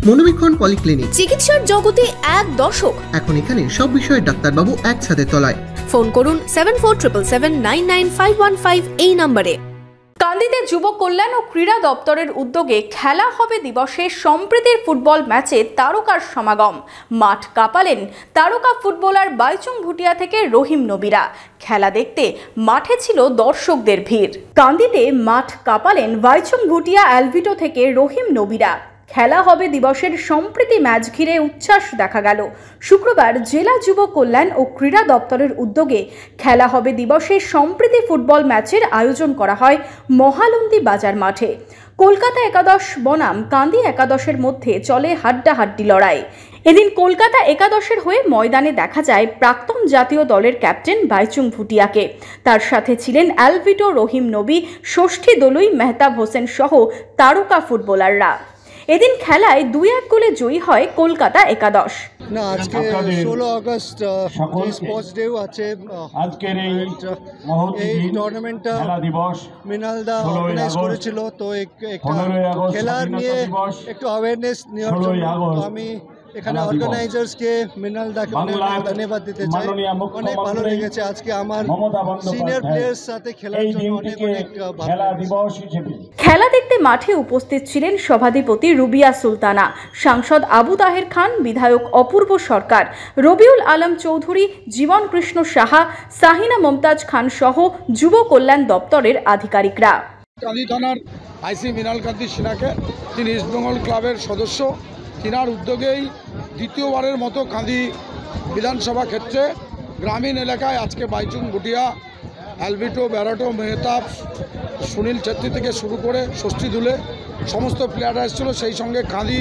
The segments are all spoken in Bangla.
মনোবীক্ষণ পলিক্লিনিক, চিকিৎসার জগতে এক দশক। এখন এখানে সব বিষয়ে ডাক্তারবাবু একসাথে তলায়। ফোন করুন 7477999515 এই নম্বরে। কান্দিতে যুব কল্যাণ ও ক্রীড়া দপ্তরের উদ্যোগে খেলা হবে দিবসে সম্প্রীতির ফুটবল ম্যাচে তারকার সমাগম। মাঠ কাঁপালেন তারকা ফুটবলার বাইচুং ভুটিয়া থেকে রহিম নবীরা। খেলা দেখতে মাঠে ছিল দর্শকদের ভিড়। কান্দিতে মাঠ কাঁপালেন বাইচুং ভুটিয়া অ্যালভিটো থেকে রহিম নবীরা। খেলা হবে দিবসের সম্প্রীতি ম্যাচ ঘিরে উচ্ছ্বাস দেখা গেল। শুক্রবার জেলা যুব কল্যাণ ও ক্রীড়া দপ্তরের উদ্যোগে খেলা হবে দিবসের সম্প্রীতি ফুটবল ম্যাচের আয়োজন করা হয় মহালন্দি বাজার মাঠে। কলকাতা একাদশ বনাম কান্দি একাদশের মধ্যে চলে হাড্ডাহাড্ডি লড়াই। এদিন কলকাতা একাদশের হয়ে ময়দানে দেখা যায় প্রাক্তন জাতীয় দলের ক্যাপ্টেন বাইচুং ভুটিয়াকে। তার সাথে ছিলেন অ্যালভিটো, রহিম নবী, ষষ্ঠী দলুই, মেহতাব হোসেন সহ তারকা ফুটবলাররা। এদিন খেলায় 2-1 গোলে জয়ী হয় কলকাতা একাদশ। না, আজকে 16 আগস্ট স্পোর্টস ডে আছে। আজকের এই টুর্নামেন্টটা মৃণালদা অর্গানাইজ করেছিল, তো একটা খেলার নিয়ে একটু অ্যাওয়ারনেস নেওয়ার জন্য আমি এখানে অর্গানাইজার্সকে, মৃণালদাকে ধন্যবাদ দিতে চাই। অনেক ভালো লেগেছে আজকে আমার সিনিয়র প্লেয়ার্স সাথে খেলার জন্য অনেক ভালো লেগেছে। খেলা দেখতে মাঠে উপস্থিত ছিলেন সভাধিপতি রুবিয়া সুলতানা, সাংসদ আবু তাহের খান, বিধায়ক অপূর্ব সরকার, রবিউল আলম চৌধুরী, জীবন কৃষ্ণ সাহা, সাহিনা মমতাজ খান সহ যুব কল্যাণ দপ্তরের আধিকারিকরা। কান্দি থানার আইসি মৃণাল কান্তি সিনহাকে, তিনি ইস্টবেঙ্গল ক্লাবের সদস্য, তিনার উদ্যোগেই দ্বিতীয়বারের মতো কান্দি বিধানসভা ক্ষেত্রে গ্রামীণ এলাকায় আজকে বাইচুং ভুটিয়া, অ্যালভিটো, ব্যারাটো, মেহতাব, সুনীল ছেত্রী থেকে শুরু করে ষষ্ঠী দুলে সমস্ত প্লেয়াররা এসেছিল। সেই সঙ্গে কান্দি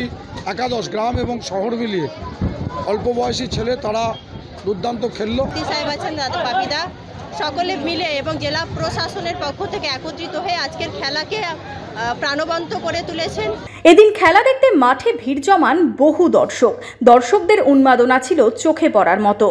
একাদশ গ্রাম এবং শহর মিলিয়ে অল্প বয়সী ছেলে, তারা দুর্দান্ত খেললো। সকলে মিলে এবং জেলা প্রশাসনের পক্ষ থেকে একত্রিত হয়ে আজকের খেলাকে প্রাণবন্ত করে তুলেছেন। এদিন খেলা দেখতে মাঠে ভিড় জমান বহু দর্শক। দর্শকদের উন্মাদনা ছিল চোখে পড়ার মতো।